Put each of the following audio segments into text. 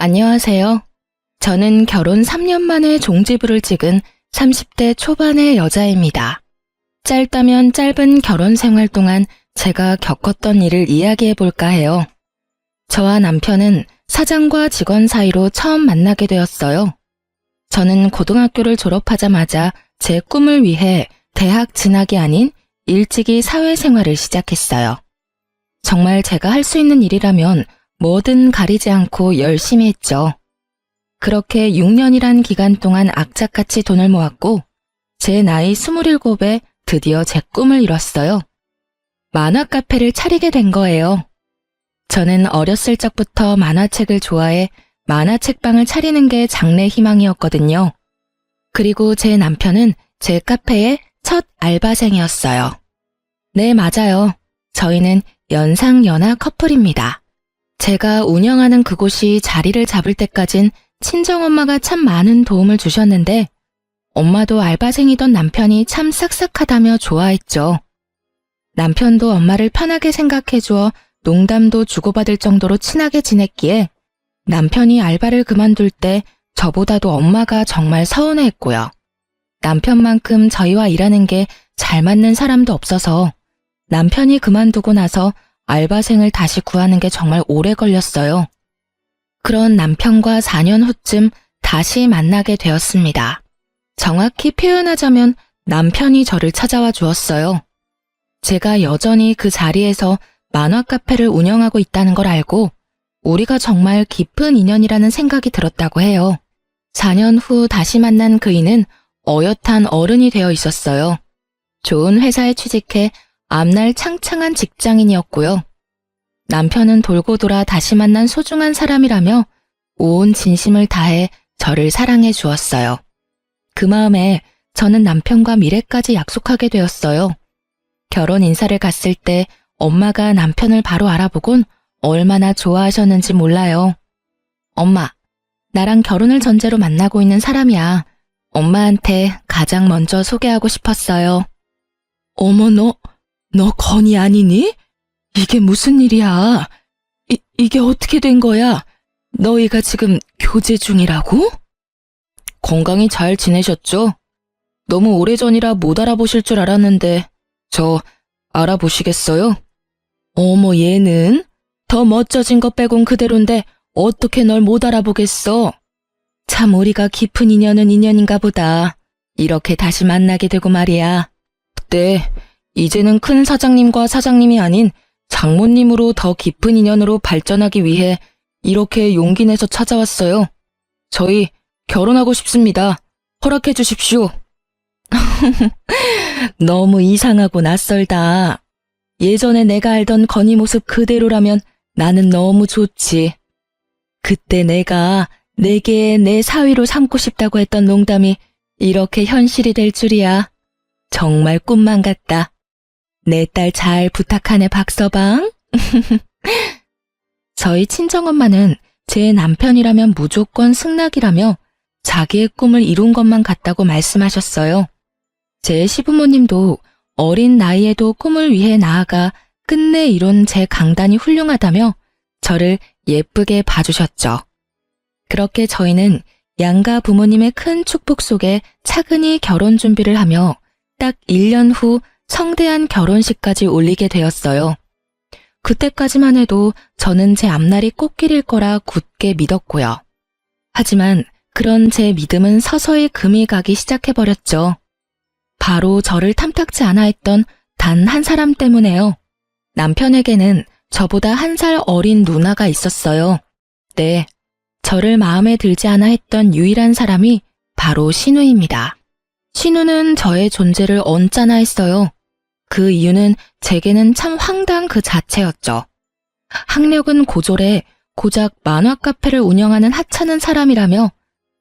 안녕하세요. 저는 결혼 3년 만에 종지부를 찍은 30대 초반의 여자입니다. 짧다면 짧은 결혼 생활 동안 제가 겪었던 일을 이야기해 볼까 해요. 저와 남편은 사장과 직원 사이로 처음 만나게 되었어요. 저는 고등학교를 졸업하자마자 제 꿈을 위해 대학 진학이 아닌 일찍이 사회생활을 시작했어요. 정말 제가 할 수 있는 일이라면 뭐든 가리지 않고 열심히 했죠. 그렇게 6년이란 기간 동안 악착같이 돈을 모았고 제 나이 27에 드디어 제 꿈을 이뤘어요. 만화 카페를 차리게 된 거예요. 저는 어렸을 적부터 만화책을 좋아해 만화책방을 차리는 게 장래 희망이었거든요. 그리고 제 남편은 제 카페의 첫 알바생이었어요. 네, 맞아요. 저희는 연상연하 커플입니다. 제가 운영하는 그곳이 자리를 잡을 때까진 친정엄마가 참 많은 도움을 주셨는데 엄마도 알바생이던 남편이 참 싹싹하다며 좋아했죠. 남편도 엄마를 편하게 생각해주어 농담도 주고받을 정도로 친하게 지냈기에 남편이 알바를 그만둘 때 저보다도 엄마가 정말 서운해했고요. 남편만큼 저희와 일하는 게 잘 맞는 사람도 없어서 남편이 그만두고 나서 알바생을 다시 구하는 게 정말 오래 걸렸어요. 그런 남편과 4년 후쯤 다시 만나게 되었습니다. 정확히 표현하자면 남편이 저를 찾아와 주었어요. 제가 여전히 그 자리에서 만화 카페를 운영하고 있다는 걸 알고 우리가 정말 깊은 인연이라는 생각이 들었다고 해요. 4년 후 다시 만난 그이는 어엿한 어른이 되어 있었어요. 좋은 회사에 취직해 앞날 창창한 직장인이었고요. 남편은 돌고 돌아 다시 만난 소중한 사람이라며 온 진심을 다해 저를 사랑해 주었어요. 그 마음에 저는 남편과 미래까지 약속하게 되었어요. 결혼 인사를 갔을 때 엄마가 남편을 바로 알아보곤 얼마나 좋아하셨는지 몰라요. 엄마, 나랑 결혼을 전제로 만나고 있는 사람이야. 엄마한테 가장 먼저 소개하고 싶었어요. 어머, 너 건이 아니니? 이게 무슨 일이야? 이게 어떻게 된 거야? 너희가 지금 교제 중이라고? 건강히 잘 지내셨죠? 너무 오래전이라 못 알아보실 줄 알았는데 저 알아보시겠어요? 어머, 얘는 더 멋져진 것 빼곤 그대로인데 어떻게 널 못 알아보겠어? 참 우리가 깊은 인연은 인연인가 보다. 이렇게 다시 만나게 되고 말이야. 네, 이제는 큰 사장님과 사장님이 아닌 장모님으로 더 깊은 인연으로 발전하기 위해 이렇게 용기 내서 찾아왔어요. 저희 결혼하고 싶습니다. 허락해 주십시오. 너무 이상하고 낯설다. 예전에 내가 알던 건희 모습 그대로라면 나는 너무 좋지. 그때 내가 내게 내 사위로 삼고 싶다고 했던 농담이 이렇게 현실이 될 줄이야. 정말 꿈만 같다. 내 딸 잘 부탁하네, 박서방. 저희 친정엄마는 제 남편이라면 무조건 승낙이라며 자기의 꿈을 이룬 것만 같다고 말씀하셨어요. 제 시부모님도 어린 나이에도 꿈을 위해 나아가 끝내 이룬 제 강단이 훌륭하다며 저를 예쁘게 봐주셨죠. 그렇게 저희는 양가 부모님의 큰 축복 속에 차근히 결혼 준비를 하며 딱 1년 후 성대한 결혼식까지 올리게 되었어요. 그때까지만 해도 저는 제 앞날이 꽃길일 거라 굳게 믿었고요. 하지만 그런 제 믿음은 서서히 금이 가기 시작해버렸죠. 바로 저를 탐탁지 않아 했던 단 한 사람 때문에요. 남편에게는 저보다 1살 어린 누나가 있었어요. 네, 저를 마음에 들지 않아 했던 유일한 사람이 바로 신우입니다. 신우는 저의 존재를 언짢아 했어요. 그 이유는 제게는 참 황당 그 자체였죠. 학력은 고졸해 고작 만화 카페를 운영하는 하찮은 사람이라며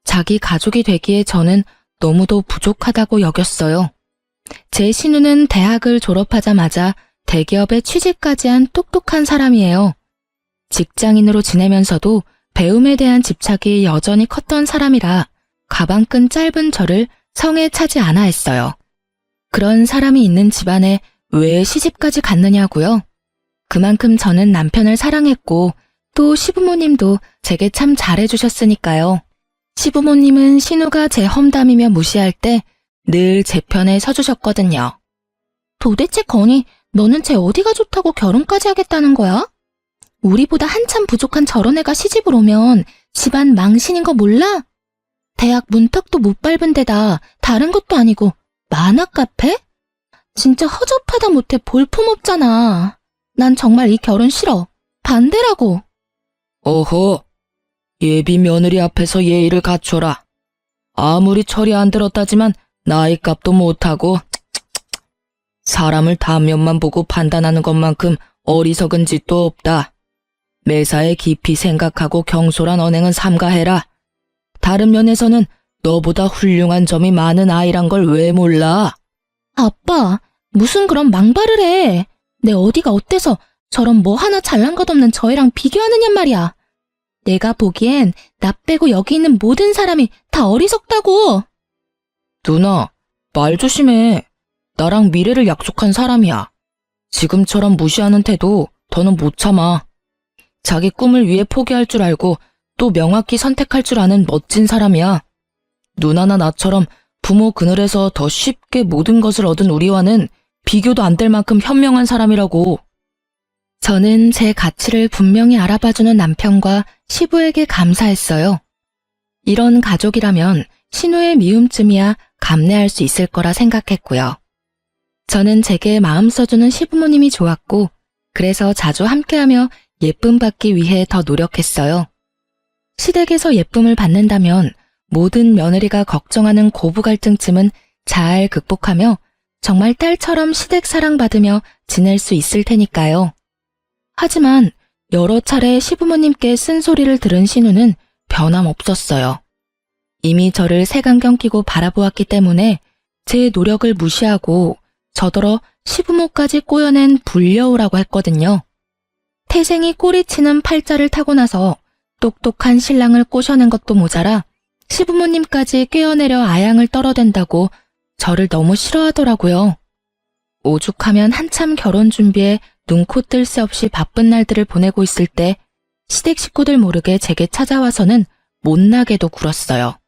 자기 가족이 되기에 저는 너무도 부족하다고 여겼어요. 제 신우는 대학을 졸업하자마자 대기업에 취직까지 한 똑똑한 사람이에요. 직장인으로 지내면서도 배움에 대한 집착이 여전히 컸던 사람이라 가방끈 짧은 저를 성에 차지 않아 했어요. 그런 사람이 있는 집안에 왜 시집까지 갔느냐고요? 그만큼 저는 남편을 사랑했고 또 시부모님도 제게 참 잘해주셨으니까요. 시부모님은 신우가 제 험담이며 무시할 때 늘 제 편에 서주셨거든요. 도대체 건이 너는 쟤 어디가 좋다고 결혼까지 하겠다는 거야? 우리보다 한참 부족한 저런 애가 시집을 오면 집안 망신인 거 몰라? 대학 문턱도 못 밟은 데다 다른 것도 아니고 만화 카페? 진짜 허접하다 못해 볼품없잖아. 난 정말 이 결혼 싫어. 반대라고. 어허, 예비 며느리 앞에서 예의를 갖춰라. 아무리 철이 안 들었다지만 나이값도 못하고 사람을 단면만 보고 판단하는 것만큼 어리석은 짓도 없다. 매사에 깊이 생각하고 경솔한 언행은 삼가해라. 다른 면에서는 너보다 훌륭한 점이 많은 아이란 걸 왜 몰라? 아빠, 무슨 그런 망발을 해. 내 어디가 어때서 저런 뭐 하나 잘난 것 없는 저희랑 비교하느냐 말이야. 내가 보기엔 나 빼고 여기 있는 모든 사람이 다 어리석다고. 누나, 말 조심해. 나랑 미래를 약속한 사람이야. 지금처럼 무시하는 태도 더는 못 참아. 자기 꿈을 위해 포기할 줄 알고 또 명확히 선택할 줄 아는 멋진 사람이야. 누나나 나처럼 부모 그늘에서 더 쉽게 모든 것을 얻은 우리와는 비교도 안 될 만큼 현명한 사람이라고. 저는 제 가치를 분명히 알아봐주는 남편과 시부에게 감사했어요. 이런 가족이라면 신우의 미움쯤이야 감내할 수 있을 거라 생각했고요. 저는 제게 마음 써주는 시부모님이 좋았고, 그래서 자주 함께하며 예쁨 받기 위해 더 노력했어요. 시댁에서 예쁨을 받는다면 모든 며느리가 걱정하는 고부 갈등쯤은 잘 극복하며 정말 딸처럼 시댁 사랑받으며 지낼 수 있을 테니까요. 하지만 여러 차례 시부모님께 쓴소리를 들은 신우는 변함없었어요. 이미 저를 색안경 끼고 바라보았기 때문에 제 노력을 무시하고 저더러 시부모까지 꼬여낸 불려우라고 했거든요. 태생이 꼬리치는 팔자를 타고 나서 똑똑한 신랑을 꼬셔낸 것도 모자라 시부모님까지 꿰어내려 아양을 떨어댄다고 저를 너무 싫어하더라고요. 오죽하면 한참 결혼 준비에 눈코 뜰 새 없이 바쁜 날들을 보내고 있을 때 시댁 식구들 모르게 제게 찾아와서는 못나게도 굴었어요.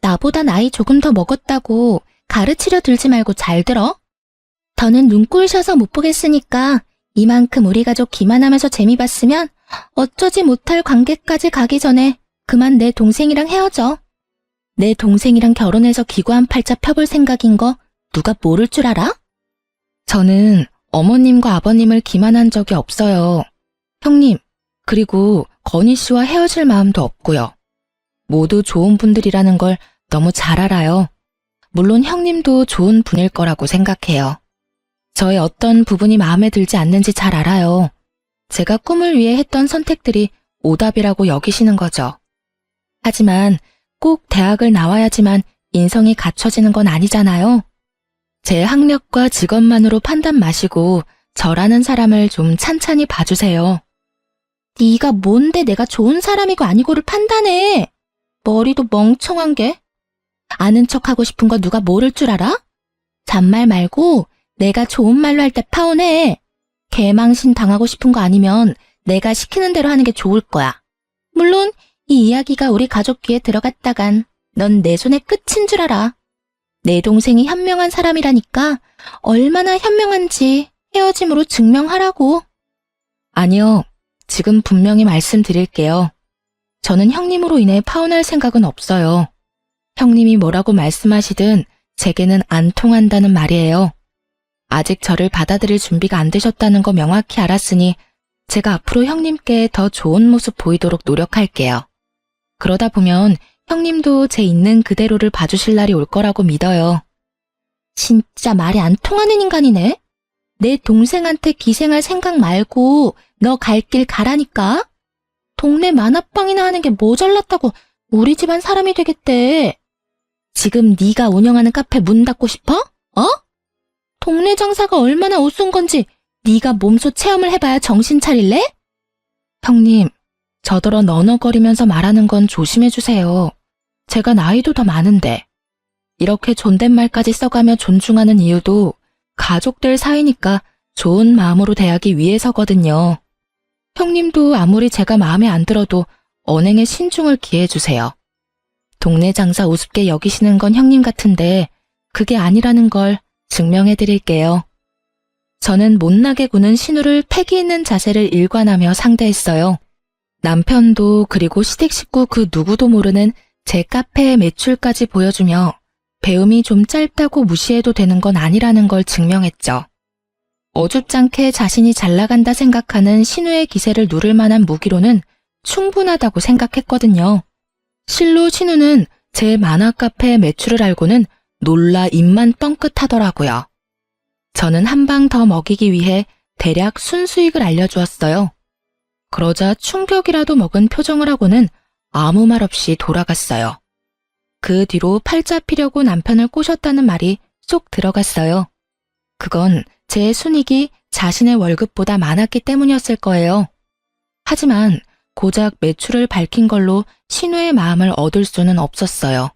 나보다 나이 조금 더 먹었다고 가르치려 들지 말고 잘 들어. 더는 눈꼴셔서 못 보겠으니까 이만큼 우리 가족 기만하면서 재미 봤으면 어쩌지 못할 관계까지 가기 전에 그만 내 동생이랑 헤어져. 내 동생이랑 결혼해서 기구한 팔자 펴볼 생각인 거 누가 모를 줄 알아? 저는 어머님과 아버님을 기만한 적이 없어요. 형님, 그리고 건희 씨와 헤어질 마음도 없고요. 모두 좋은 분들이라는 걸 너무 잘 알아요. 물론 형님도 좋은 분일 거라고 생각해요. 저의 어떤 부분이 마음에 들지 않는지 잘 알아요. 제가 꿈을 위해 했던 선택들이 오답이라고 여기시는 거죠. 하지만 꼭 대학을 나와야지만 인성이 갖춰지는 건 아니잖아요. 제 학력과 직업만으로 판단 마시고 저라는 사람을 좀 찬찬히 봐주세요. 네가 뭔데 내가 좋은 사람이고 아니고를 판단해. 머리도 멍청한 게. 아는 척하고 싶은 거 누가 모를 줄 알아? 잔말 말고 내가 좋은 말로 할 때 파혼해. 개망신 당하고 싶은 거 아니면 내가 시키는 대로 하는 게 좋을 거야. 물론 이 이야기가 우리 가족 귀에 들어갔다간 넌 내 손의 끝인 줄 알아. 내 동생이 현명한 사람이라니까 얼마나 현명한지 헤어짐으로 증명하라고. 아니요, 지금 분명히 말씀드릴게요. 저는 형님으로 인해 파혼할 생각은 없어요. 형님이 뭐라고 말씀하시든 제게는 안 통한다는 말이에요. 아직 저를 받아들일 준비가 안 되셨다는 거 명확히 알았으니 제가 앞으로 형님께 더 좋은 모습 보이도록 노력할게요. 그러다 보면 형님도 제 있는 그대로를 봐주실 날이 올 거라고 믿어요. 진짜 말이 안 통하는 인간이네. 내 동생한테 기생할 생각 말고 너 갈 길 가라니까. 동네 만화방이나 하는 게 뭐 잘났다고 우리 집안 사람이 되겠대. 지금 네가 운영하는 카페 문 닫고 싶어? 어? 동네 장사가 얼마나 우스운 건지 네가 몸소 체험을 해봐야 정신 차릴래? 형님, 저더러 너너거리면서 말하는 건 조심해주세요. 제가 나이도 더 많은데. 이렇게 존댓말까지 써가며 존중하는 이유도 가족들 사이니까 좋은 마음으로 대하기 위해서거든요. 형님도 아무리 제가 마음에 안 들어도 언행에 신중을 기해주세요. 동네 장사 우습게 여기시는 건 형님 같은데 그게 아니라는 걸 증명해드릴게요. 저는 못나게 구는 신우를 패기 있는 자세를 일관하며 상대했어요. 남편도 그리고 시댁 식구 그 누구도 모르는 제 카페의 매출까지 보여주며 배움이 좀 짧다고 무시해도 되는 건 아니라는 걸 증명했죠. 어줍잖게 자신이 잘 나간다 생각하는 신우의 기세를 누를 만한 무기로는 충분하다고 생각했거든요. 실로 신우는 제 만화 카페의 매출을 알고는 놀라 입만 뻥끗하더라고요. 저는 한 방 더 먹이기 위해 대략 순수익을 알려주었어요. 그러자 충격이라도 먹은 표정을 하고는 아무 말 없이 돌아갔어요. 그 뒤로 팔 잡히려고 남편을 꼬셨다는 말이 쏙 들어갔어요. 그건 제 순익이 자신의 월급보다 많았기 때문이었을 거예요. 하지만 고작 매출을 밝힌 걸로 신우의 마음을 얻을 수는 없었어요.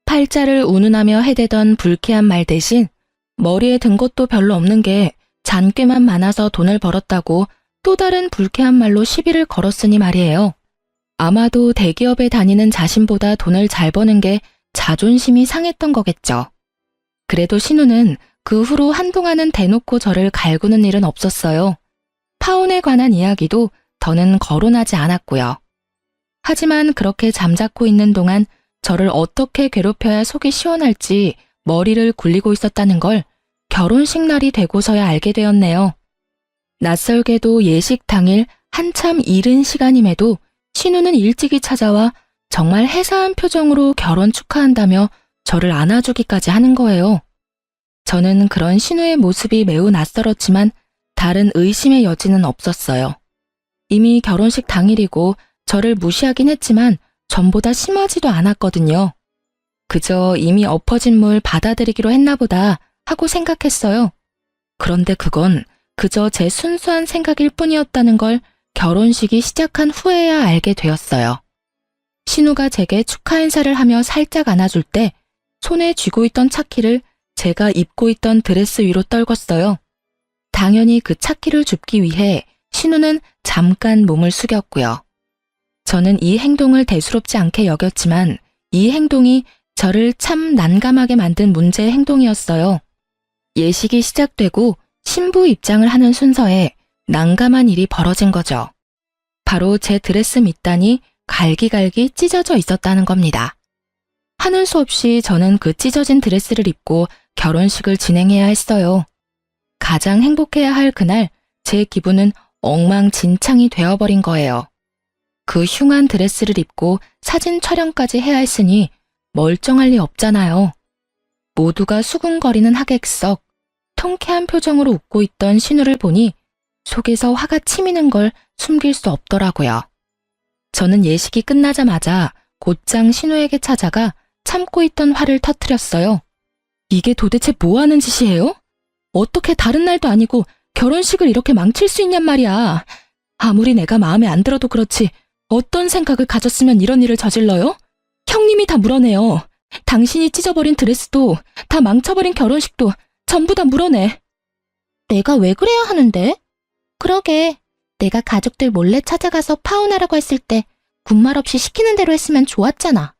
팔자를 운운하며 해대던 불쾌한 말 대신 머리에 든 것도 별로 없는 게 잔꾀만 많아서 돈을 벌었다고 또 다른 불쾌한 말로 시비를 걸었으니 말이에요. 아마도 대기업에 다니는 자신보다 돈을 잘 버는 게 자존심이 상했던 거겠죠. 그래도 신우는 그 후로 한동안은 대놓고 저를 갈구는 일은 없었어요. 파혼에 관한 이야기도 더는 거론하지 않았고요. 하지만 그렇게 잠자코 있는 동안 저를 어떻게 괴롭혀야 속이 시원할지 머리를 굴리고 있었다는 걸 결혼식 날이 되고서야 알게 되었네요. 낯설게도 예식 당일 한참 이른 시간임에도 신우는 일찍이 찾아와 정말 해사한 표정으로 결혼 축하한다며 저를 안아주기까지 하는 거예요. 저는 그런 신우의 모습이 매우 낯설었지만 다른 의심의 여지는 없었어요. 이미 결혼식 당일이고 저를 무시하긴 했지만 전보다 심하지도 않았거든요. 그저 이미 엎어진 물 받아들이기로 했나 보다 하고 생각했어요. 그런데 그건 그저 제 순수한 생각일 뿐이었다는 걸 결혼식이 시작한 후에야 알게 되었어요. 신우가 제게 축하 인사를 하며 살짝 안아줄 때 손에 쥐고 있던 차키를 제가 입고 있던 드레스 위로 떨궜어요. 당연히 그 차키를 줍기 위해 신우는 잠깐 몸을 숙였고요. 저는 이 행동을 대수롭지 않게 여겼지만 이 행동이 저를 참 난감하게 만든 문제의 행동이었어요. 예식이 시작되고 신부 입장을 하는 순서에 난감한 일이 벌어진 거죠. 바로 제 드레스 밑단이 갈기갈기 찢어져 있었다는 겁니다. 하는 수 없이 저는 그 찢어진 드레스를 입고 결혼식을 진행해야 했어요. 가장 행복해야 할 그날 제 기분은 엉망진창이 되어버린 거예요. 그 흉한 드레스를 입고 사진 촬영까지 해야 했으니 멀쩡할 리 없잖아요. 모두가 수군거리는 하객석, 통쾌한 표정으로 웃고 있던 신우를 보니 속에서 화가 치미는 걸 숨길 수 없더라고요. 저는 예식이 끝나자마자 곧장 신우에게 찾아가 참고 있던 화를 터뜨렸어요. 이게 도대체 뭐 하는 짓이에요? 어떻게 다른 날도 아니고 결혼식을 이렇게 망칠 수 있냔 말이야. 아무리 내가 마음에 안 들어도 그렇지 어떤 생각을 가졌으면 이런 일을 저질러요? 형님이 다 물어내요. 당신이 찢어버린 드레스도 다 망쳐버린 결혼식도 전부 다 물어내. 내가 왜 그래야 하는데? 그러게, 내가 가족들 몰래 찾아가서 파혼하라고 했을 때 군말 없이 시키는 대로 했으면 좋았잖아.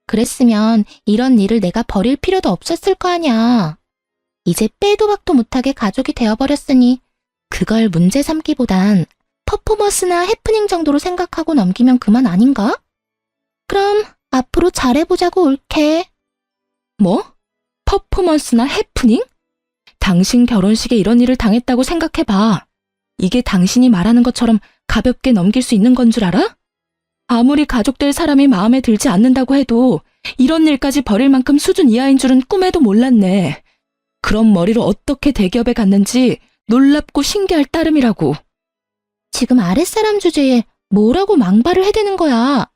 그랬으면 이런 일을 내가 벌일 필요도 없었을 거 아냐. 이제 빼도 박도 못하게 가족이 되어버렸으니 그걸 문제 삼기보단 퍼포먼스나 해프닝 정도로 생각하고 넘기면 그만 아닌가? 그럼 앞으로 잘해보자고 옳게. 뭐? 퍼포먼스나 해프닝? 당신 결혼식에 이런 일을 당했다고 생각해봐. 이게 당신이 말하는 것처럼 가볍게 넘길 수 있는 건 줄 알아? 아무리 가족될 사람이 마음에 들지 않는다고 해도 이런 일까지 벌일 만큼 수준 이하인 줄은 꿈에도 몰랐네. 그런 머리로 어떻게 대기업에 갔는지 놀랍고 신기할 따름이라고. 지금 아랫사람 주제에 뭐라고 망발을 해대는 거야?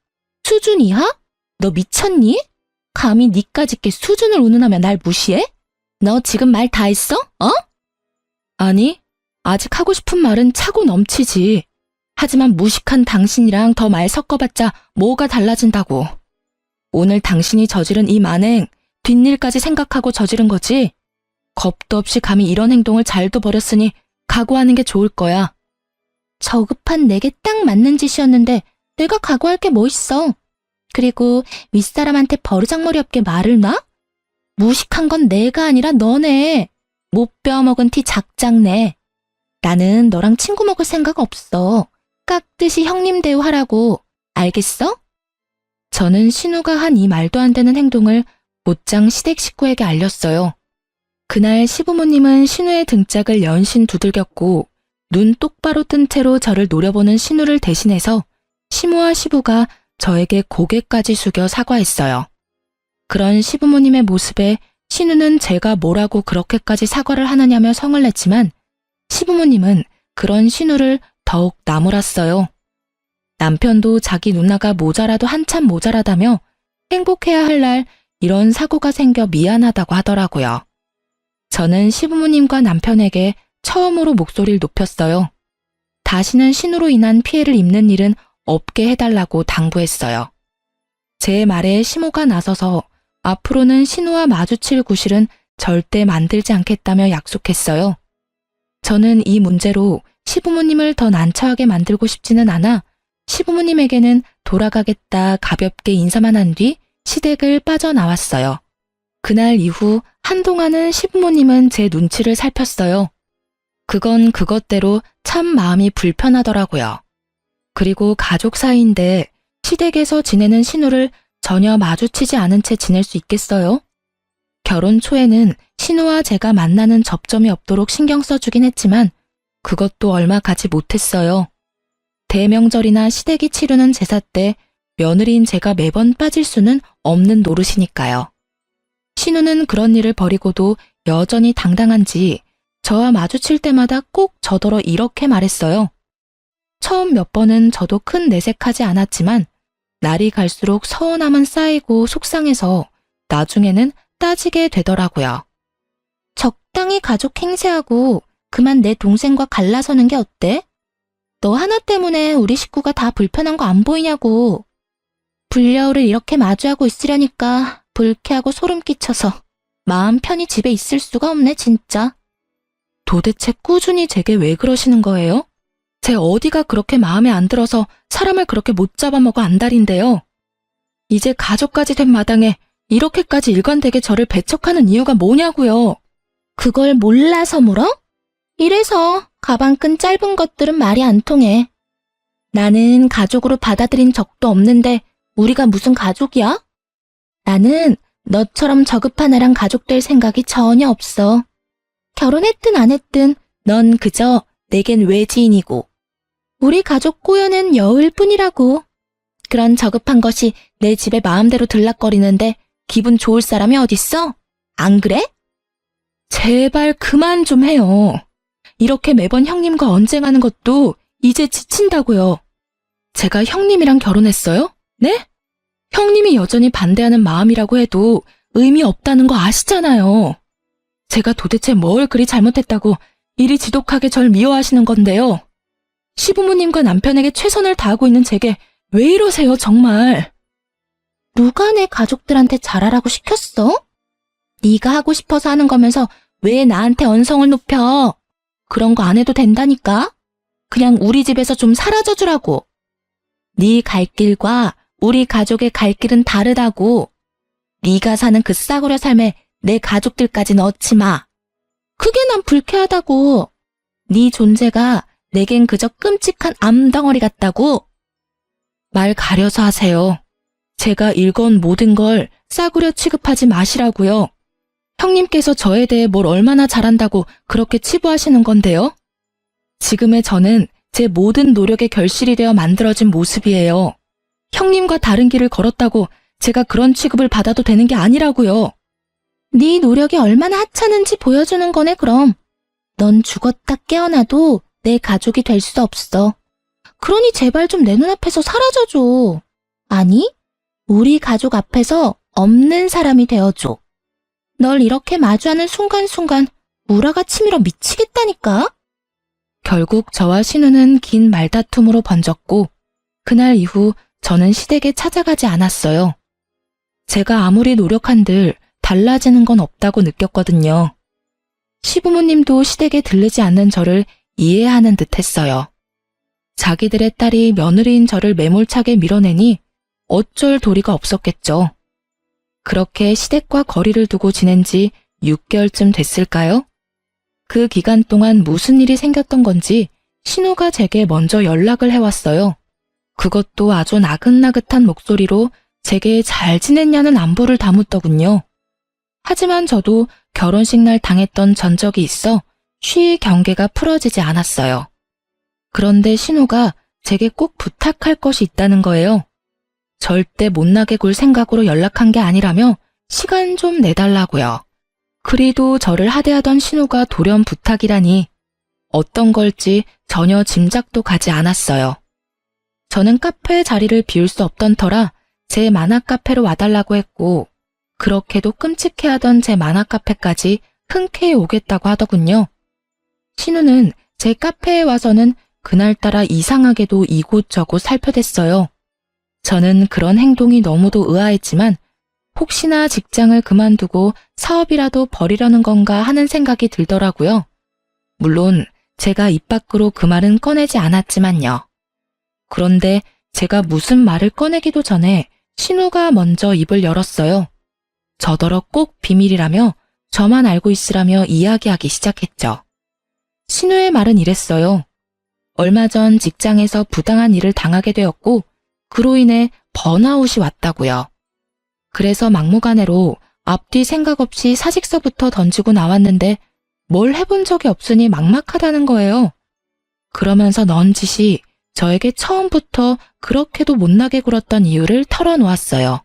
수준 이하? 너 미쳤니? 감히 니까짓 게 수준을 운운하며 날 무시해? 너 지금 말 다 했어? 어? 아니, 아직 하고 싶은 말은 차고 넘치지. 하지만 무식한 당신이랑 더 말 섞어봤자 뭐가 달라진다고. 오늘 당신이 저지른 이 만행, 뒷일까지 생각하고 저지른 거지? 겁도 없이 감히 이런 행동을 잘도 버렸으니 각오하는 게 좋을 거야. 저급한 내게 딱 맞는 짓이었는데 내가 각오할 게 뭐 있어. 그리고 윗사람한테 버르장머리 없게 말을 놔? 무식한 건 내가 아니라 너네. 못 빼어먹은 티 작작내. 나는 너랑 친구 먹을 생각 없어. 깍듯이 형님 대우하라고. 알겠어? 저는 신우가 한 이 말도 안 되는 행동을 곧장 시댁 식구에게 알렸어요. 그날 시부모님은 신우의 등짝을 연신 두들겼고 눈 똑바로 뜬 채로 저를 노려보는 신우를 대신해서 시모와 시부가 저에게 고개까지 숙여 사과했어요. 그런 시부모님의 모습에 신우는 제가 뭐라고 그렇게까지 사과를 하느냐며 성을 냈지만 시부모님은 그런 신우를 더욱 나무랐어요. 남편도 자기 누나가 모자라도 한참 모자라다며 행복해야 할 날 이런 사고가 생겨 미안하다고 하더라고요. 저는 시부모님과 남편에게 처음으로 목소리를 높였어요. 다시는 신우로 인한 피해를 입는 일은 없게 해달라고 당부했어요. 제 말에 시모가 나서서 앞으로는 신우와 마주칠 구실은 절대 만들지 않겠다며 약속했어요. 저는 이 문제로 시부모님을 더 난처하게 만들고 싶지는 않아 시부모님에게는 돌아가겠다 가볍게 인사만 한 뒤 시댁을 빠져나왔어요. 그날 이후 한동안은 시부모님은 제 눈치를 살폈어요. 그건 그것대로 참 마음이 불편하더라고요. 그리고 가족 사이인데 시댁에서 지내는 신우를 전혀 마주치지 않은 채 지낼 수 있겠어요? 결혼 초에는 신우와 제가 만나는 접점이 없도록 신경 써주긴 했지만 그것도 얼마 가지 못했어요. 대명절이나 시댁이 치르는 제사 때 며느리인 제가 매번 빠질 수는 없는 노릇이니까요. 신우는 그런 일을 버리고도 여전히 당당한지 저와 마주칠 때마다 꼭 저더러 이렇게 말했어요. 처음 몇 번은 저도 큰 내색하지 않았지만 날이 갈수록 서운함은 쌓이고 속상해서 나중에는 따지게 되더라고요. 적당히 가족 행세하고 그만 내 동생과 갈라서는 게 어때? 너 하나 때문에 우리 식구가 다 불편한 거 안 보이냐고. 불려울을 이렇게 마주하고 있으려니까 불쾌하고 소름 끼쳐서 마음 편히 집에 있을 수가 없네 진짜. 도대체 꾸준히 제게 왜 그러시는 거예요? 제 어디가 그렇게 마음에 안 들어서 사람을 그렇게 못 잡아먹어 안달인데요. 이제 가족까지 된 마당에 이렇게까지 일관되게 저를 배척하는 이유가 뭐냐고요. 그걸 몰라서 물어? 이래서 가방끈 짧은 것들은 말이 안 통해. 나는 가족으로 받아들인 적도 없는데 우리가 무슨 가족이야? 나는 너처럼 저급한 애랑 가족될 생각이 전혀 없어. 결혼했든 안 했든 넌 그저 내겐 외지인이고 우리 가족 꼬여낸 여울 뿐이라고. 그런 저급한 것이 내 집에 마음대로 들락거리는데 기분 좋을 사람이 어딨어? 안 그래? 제발 그만 좀 해요. 이렇게 매번 형님과 언쟁하는 것도 이제 지친다고요. 제가 형님이랑 결혼했어요? 네? 형님이 여전히 반대하는 마음이라고 해도 의미 없다는 거 아시잖아요. 제가 도대체 뭘 그리 잘못했다고 이리 지독하게 절 미워하시는 건데요. 시부모님과 남편에게 최선을 다하고 있는 제게 왜 이러세요, 정말. 누가 내 가족들한테 잘하라고 시켰어? 네가 하고 싶어서 하는 거면서 왜 나한테 언성을 높여? 그런 거 안 해도 된다니까? 그냥 우리 집에서 좀 사라져 주라고. 네 갈 길과 우리 가족의 갈 길은 다르다고. 네가 사는 그 싸구려 삶에 내 가족들까지 넣지 마. 그게 난 불쾌하다고. 네 존재가 내겐 그저 끔찍한 암덩어리 같다고. 말 가려서 하세요. 제가 일건 모든 걸 싸구려 취급하지 마시라고요. 형님께서 저에 대해 뭘 얼마나 잘한다고 그렇게 치부하시는 건데요? 지금의 저는 제 모든 노력의 결실이 되어 만들어진 모습이에요. 형님과 다른 길을 걸었다고 제가 그런 취급을 받아도 되는 게 아니라고요. 네 노력이 얼마나 하찮은지 보여주는 거네 그럼. 넌 죽었다 깨어나도 내 가족이 될 수 없어. 그러니 제발 좀 내 눈앞에서 사라져줘. 아니, 우리 가족 앞에서 없는 사람이 되어줘. 널 이렇게 마주하는 순간순간 우라가 치밀어 미치겠다니까? 결국 저와 신우는 긴 말다툼으로 번졌고 그날 이후 저는 시댁에 찾아가지 않았어요. 제가 아무리 노력한들 달라지는 건 없다고 느꼈거든요. 시부모님도 시댁에 들르지 않는 저를 이해하는 듯 했어요. 자기들의 딸이 며느리인 저를 매몰차게 밀어내니 어쩔 도리가 없었겠죠. 그렇게 시댁과 거리를 두고 지낸 지 6개월쯤 됐을까요? 그 기간 동안 무슨 일이 생겼던 건지 신우가 제게 먼저 연락을 해왔어요. 그것도 아주 나긋나긋한 목소리로 제게 잘 지냈냐는 안부를 다묻더군요. 하지만 저도 결혼식 날 당했던 전적이 있어 쉬이 경계가 풀어지지 않았어요. 그런데 신우가 제게 꼭 부탁할 것이 있다는 거예요. 절대 못나게 굴 생각으로 연락한 게 아니라며 시간 좀 내달라고요. 그리도 저를 하대하던 신우가 돌연 부탁이라니 어떤 걸지 전혀 짐작도 가지 않았어요. 저는 카페 자리를 비울 수 없던 터라 제 만화 카페로 와달라고 했고 그렇게도 끔찍해하던 제 만화 카페까지 흔쾌히 오겠다고 하더군요. 신우는 제 카페에 와서는 그날따라 이상하게도 이곳저곳 살펴댔어요. 저는 그런 행동이 너무도 의아했지만 혹시나 직장을 그만두고 사업이라도 벌이려는 건가 하는 생각이 들더라고요. 물론 제가 입 밖으로 그 말은 꺼내지 않았지만요. 그런데 제가 무슨 말을 꺼내기도 전에 신우가 먼저 입을 열었어요. 저더러 꼭 비밀이라며 저만 알고 있으라며 이야기하기 시작했죠. 신우의 말은 이랬어요. 얼마 전 직장에서 부당한 일을 당하게 되었고 그로 인해 번아웃이 왔다고요. 그래서 막무가내로 앞뒤 생각 없이 사직서부터 던지고 나왔는데 뭘 해본 적이 없으니 막막하다는 거예요. 그러면서 넌지시 저에게 처음부터 그렇게도 못나게 굴었던 이유를 털어놓았어요.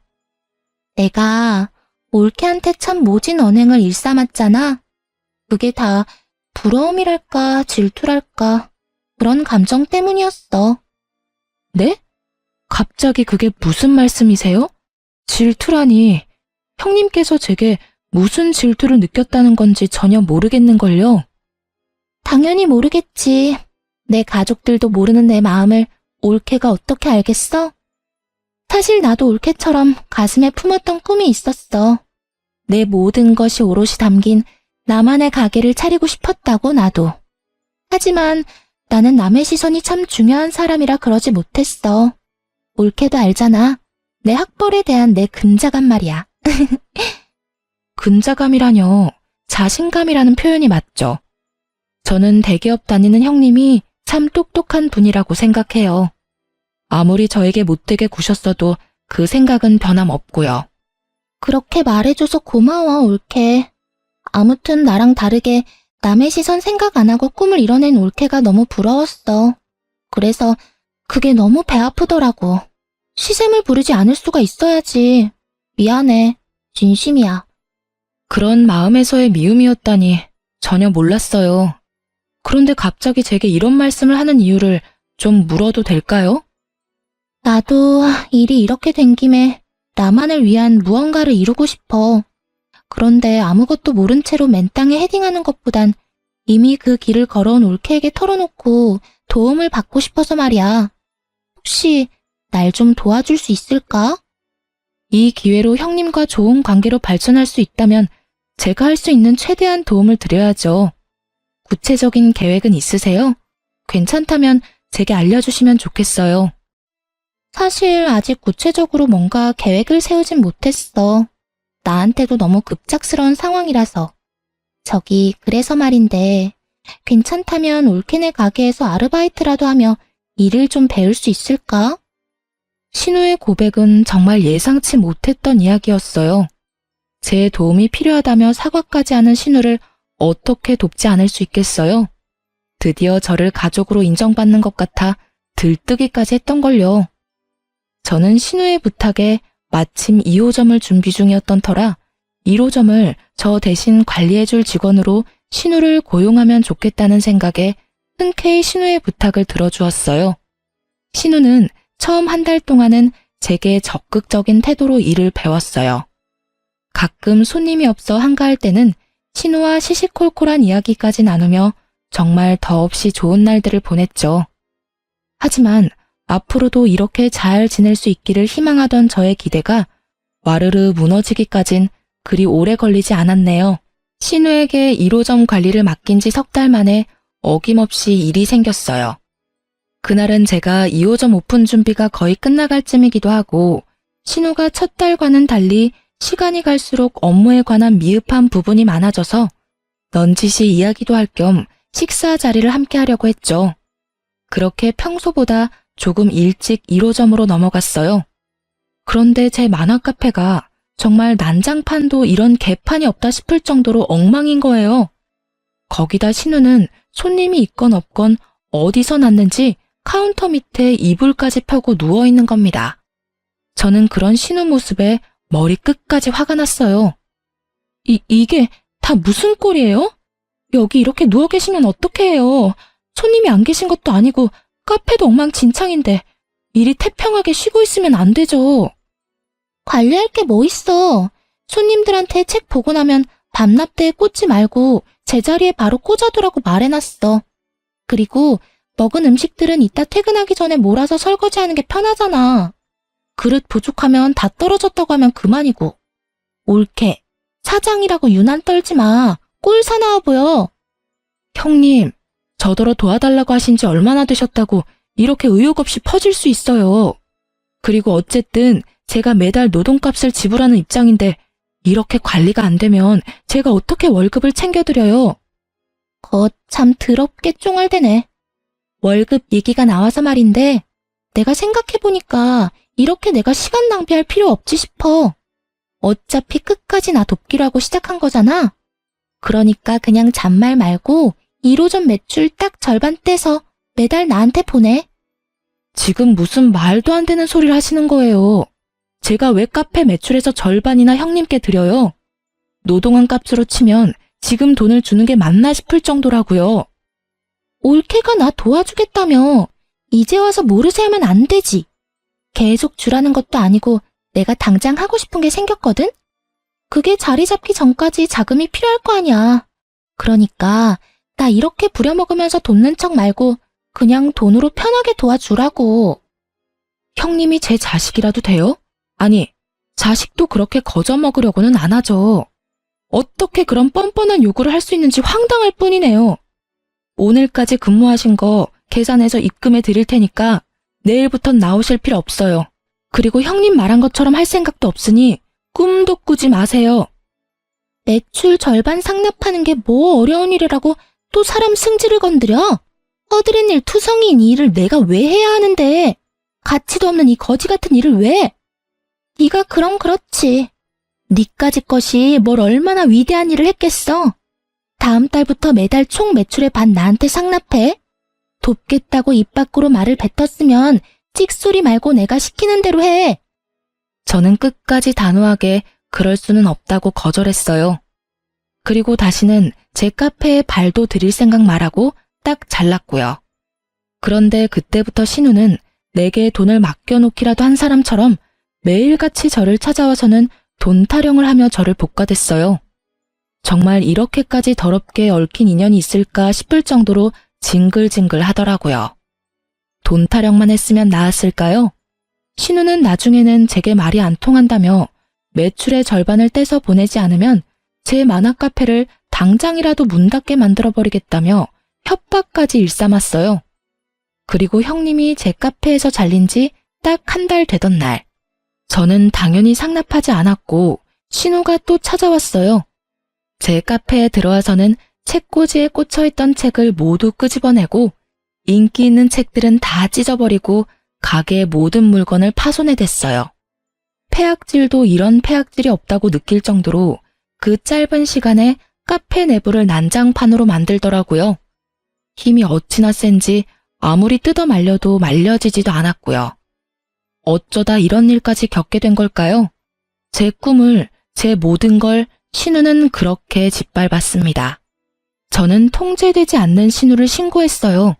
내가 올케한테 참 모진 언행을 일삼았잖아. 그게 다 부러움이랄까 질투랄까 그런 감정 때문이었어. 네? 갑자기 그게 무슨 말씀이세요? 질투라니, 형님께서 제게 무슨 질투를 느꼈다는 건지 전혀 모르겠는걸요. 당연히 모르겠지. 내 가족들도 모르는 내 마음을 올케가 어떻게 알겠어? 사실 나도 올케처럼 가슴에 품었던 꿈이 있었어. 내 모든 것이 오롯이 담긴 나만의 가게를 차리고 싶었다고 나도. 하지만 나는 남의 시선이 참 중요한 사람이라 그러지 못했어. 올케도 알잖아. 내 학벌에 대한 내 근자감 말이야. 근자감이라뇨. 자신감이라는 표현이 맞죠. 저는 대기업 다니는 형님이 참 똑똑한 분이라고 생각해요. 아무리 저에게 못되게 구셨어도 그 생각은 변함없고요. 그렇게 말해줘서 고마워, 올케. 아무튼 나랑 다르게 남의 시선 생각 안 하고 꿈을 이뤄낸 올케가 너무 부러웠어. 그래서 그게 너무 배 아프더라고. 시샘을 부르지 않을 수가 있어야지. 미안해. 진심이야. 그런 마음에서의 미움이었다니 전혀 몰랐어요. 그런데 갑자기 제게 이런 말씀을 하는 이유를 좀 물어도 될까요? 나도 일이 이렇게 된 김에 나만을 위한 무언가를 이루고 싶어. 그런데 아무것도 모른 채로 맨 땅에 헤딩하는 것보단 이미 그 길을 걸어온 올케에게 털어놓고 도움을 받고 싶어서 말이야. 혹시 날 좀 도와줄 수 있을까? 이 기회로 형님과 좋은 관계로 발전할 수 있다면 제가 할 수 있는 최대한 도움을 드려야죠. 구체적인 계획은 있으세요? 괜찮다면 제게 알려주시면 좋겠어요. 사실 아직 구체적으로 뭔가 계획을 세우진 못했어. 나한테도 너무 급작스러운 상황이라서. 저기 그래서 말인데 괜찮다면 올케네 가게에서 아르바이트라도 하며 일을 좀 배울 수 있을까? 신우의 고백은 정말 예상치 못했던 이야기였어요. 제 도움이 필요하다며 사과까지 하는 신우를 어떻게 돕지 않을 수 있겠어요? 드디어 저를 가족으로 인정받는 것 같아 들뜨기까지 했던걸요. 저는 신우의 부탁에 마침 2호점을 준비 중이었던 터라 1호점을 저 대신 관리해줄 직원으로 신우를 고용하면 좋겠다는 생각에 흔쾌히 신우의 부탁을 들어주었어요. 신우는 처음 한 달 동안은 제게 적극적인 태도로 일을 배웠어요. 가끔 손님이 없어 한가할 때는 신우와 시시콜콜한 이야기까지 나누며 정말 더없이 좋은 날들을 보냈죠. 하지만 앞으로도 이렇게 잘 지낼 수 있기를 희망하던 저의 기대가 와르르 무너지기까진 그리 오래 걸리지 않았네요. 신우에게 1호점 관리를 맡긴 지 석 달 만에 어김없이 일이 생겼어요. 그날은 제가 2호점 오픈 준비가 거의 끝나갈 쯤이기도 하고 신우가 첫 달과는 달리 시간이 갈수록 업무에 관한 미흡한 부분이 많아져서 넌지시 이야기도 할 겸 식사 자리를 함께 하려고 했죠. 그렇게 평소보다 조금 일찍 1호점으로 넘어갔어요. 그런데 제 만화 카페가 정말 난장판도 이런 개판이 없다 싶을 정도로 엉망인 거예요. 거기다 신우는 손님이 있건 없건 어디서 났는지 카운터 밑에 이불까지 펴고 누워있는 겁니다. 저는 그런 신우 모습에 머리 끝까지 화가 났어요. 이게 다 무슨 꼴이에요? 여기 이렇게 누워 계시면 어떡해 해요? 손님이 안 계신 것도 아니고 카페도 엉망진창인데 이리 태평하게 쉬고 있으면 안 되죠. 관리할 게 뭐 있어. 손님들한테 책 보고 나면 밤납대에 꽂지 말고 제자리에 바로 꽂아두라고 말해놨어. 그리고 먹은 음식들은 이따 퇴근하기 전에 몰아서 설거지하는 게 편하잖아. 그릇 부족하면 다 떨어졌다고 하면 그만이고. 옳게. 사장이라고 유난 떨지 마. 꼴 사나워 보여. 형님, 저더러 도와달라고 하신 지 얼마나 되셨다고 이렇게 의욕 없이 퍼질 수 있어요. 그리고 어쨌든 제가 매달 노동값을 지불하는 입장인데 이렇게 관리가 안 되면 제가 어떻게 월급을 챙겨드려요? 참 더럽게 쫑알대네. 월급 얘기가 나와서 말인데 내가 생각해보니까 이렇게 내가 시간 낭비할 필요 없지 싶어. 어차피 끝까지 나 돕기로 하고 시작한 거잖아. 그러니까 그냥 잔말 말고 1호점 매출 딱 절반 떼서 매달 나한테 보내. 지금 무슨 말도 안 되는 소리를 하시는 거예요. 제가 왜 카페 매출에서 절반이나 형님께 드려요? 노동한 값으로 치면 지금 돈을 주는 게 맞나 싶을 정도라고요. 올케가 나 도와주겠다며. 이제 와서 모르쇠 하면 안 되지. 계속 주라는 것도 아니고 내가 당장 하고 싶은 게 생겼거든? 그게 자리 잡기 전까지 자금이 필요할 거 아니야. 그러니까 나 이렇게 부려먹으면서 돕는 척 말고 그냥 돈으로 편하게 도와주라고. 형님이 제 자식이라도 돼요? 아니, 자식도 그렇게 거저먹으려고는 안 하죠. 어떻게 그런 뻔뻔한 요구를 할 수 있는지 황당할 뿐이네요. 오늘까지 근무하신 거 계산해서 입금해 드릴 테니까 내일부턴 나오실 필요 없어요. 그리고 형님 말한 것처럼 할 생각도 없으니 꿈도 꾸지 마세요. 매출 절반 상납하는 게 뭐 어려운 일이라고 또 사람 승질을 건드려? 허드렛 일 투성이인 이 일을 내가 왜 해야 하는데? 가치도 없는 이 거지 같은 일을 왜? 네가 그럼 그렇지. 니까지 것이 뭘 얼마나 위대한 일을 했겠어? 다음 달부터 매달 총 매출의 반 나한테 상납해. 돕겠다고 입 밖으로 말을 뱉었으면 찍소리 말고 내가 시키는 대로 해. 저는 끝까지 단호하게 그럴 수는 없다고 거절했어요. 그리고 다시는 제 카페에 발도 들일 생각 말하고 딱 잘랐고요. 그런데 그때부터 신우는 내게 돈을 맡겨놓기라도 한 사람처럼 매일같이 저를 찾아와서는 돈 타령을 하며 저를 볶아댔어요. 정말 이렇게까지 더럽게 얽힌 인연이 있을까 싶을 정도로 징글징글 하더라고요. 돈 타령만 했으면 나았을까요? 신우는 나중에는 제게 말이 안 통한다며 매출의 절반을 떼서 보내지 않으면 제 만화 카페를 당장이라도 문 닫게 만들어버리겠다며 협박까지 일삼았어요. 그리고 형님이 제 카페에서 잘린 지 딱 한 달 되던 날, 저는 당연히 상납하지 않았고 신우가 또 찾아왔어요. 제 카페에 들어와서는 책꽂이에 꽂혀있던 책을 모두 끄집어내고 인기 있는 책들은 다 찢어버리고 가게의 모든 물건을 파손해댔어요. 폐악질도 이런 폐악질이 없다고 느낄 정도로 그 짧은 시간에 카페 내부를 난장판으로 만들더라고요. 힘이 어찌나 센지 아무리 뜯어 말려도 말려지지도 않았고요. 어쩌다 이런 일까지 겪게 된 걸까요? 제 꿈을, 제 모든 걸 신우는 그렇게 짓밟았습니다. 저는 통제되지 않는 신우를 신고했어요.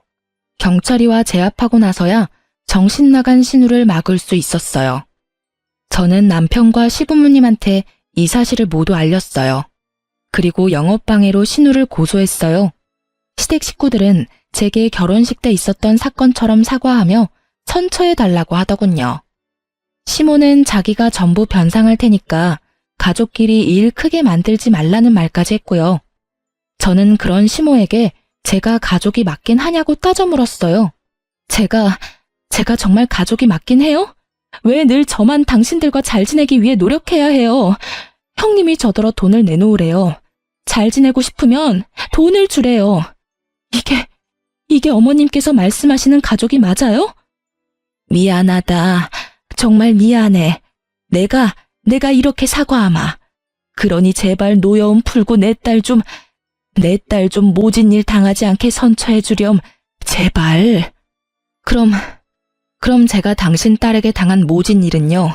경찰이와 제압하고 나서야 정신 나간 신우를 막을 수 있었어요. 저는 남편과 시부모님한테 이 사실을 모두 알렸어요. 그리고 영업방해로 신우를 고소했어요. 시댁 식구들은 제게 결혼식 때 있었던 사건처럼 사과하며 천처해달라고 하더군요. 시모는 자기가 전부 변상할 테니까 가족끼리 일 크게 만들지 말라는 말까지 했고요. 저는 그런 시모에게 제가 가족이 맞긴 하냐고 따져 물었어요. 제가 정말 가족이 맞긴 해요? 왜 늘 저만 당신들과 잘 지내기 위해 노력해야 해요? 형님이 저더러 돈을 내놓으래요. 잘 지내고 싶으면 돈을 주래요. 이게 어머님께서 말씀하시는 가족이 맞아요? 미안하다. 정말 미안해. 내가 이렇게 사과하마. 그러니 제발 노여움 풀고 내 딸 좀 모진 일 당하지 않게 선처해 주렴. 제발. 그럼 제가 당신 딸에게 당한 모진 일은요.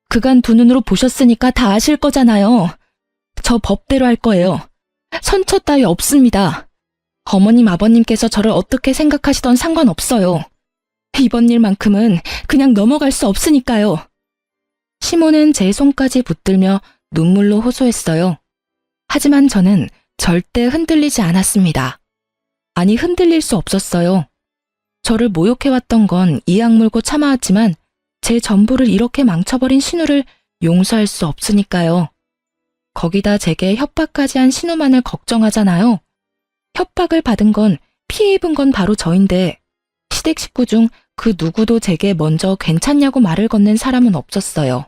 그간 두 눈으로 보셨으니까 다 아실 거잖아요. 저 법대로 할 거예요. 선처 따위 없습니다. 어머님, 아버님께서 저를 어떻게 생각하시던 상관없어요. 이번 일만큼은 그냥 넘어갈 수 없으니까요. 시몬은 제 손까지 붙들며 눈물로 호소했어요. 하지만 저는 절대 흔들리지 않았습니다. 아니, 흔들릴 수 없었어요. 저를 모욕해왔던 건 이악 물고 참아왔지만 제 전부를 이렇게 망쳐버린 신우를 용서할 수 없으니까요. 거기다 제게 협박까지 한 신우만을 걱정하잖아요. 협박을 받은 건, 피해 입은 건 바로 저인데 시댁 식구 중 그 누구도 제게 먼저 괜찮냐고 말을 건넨 사람은 없었어요.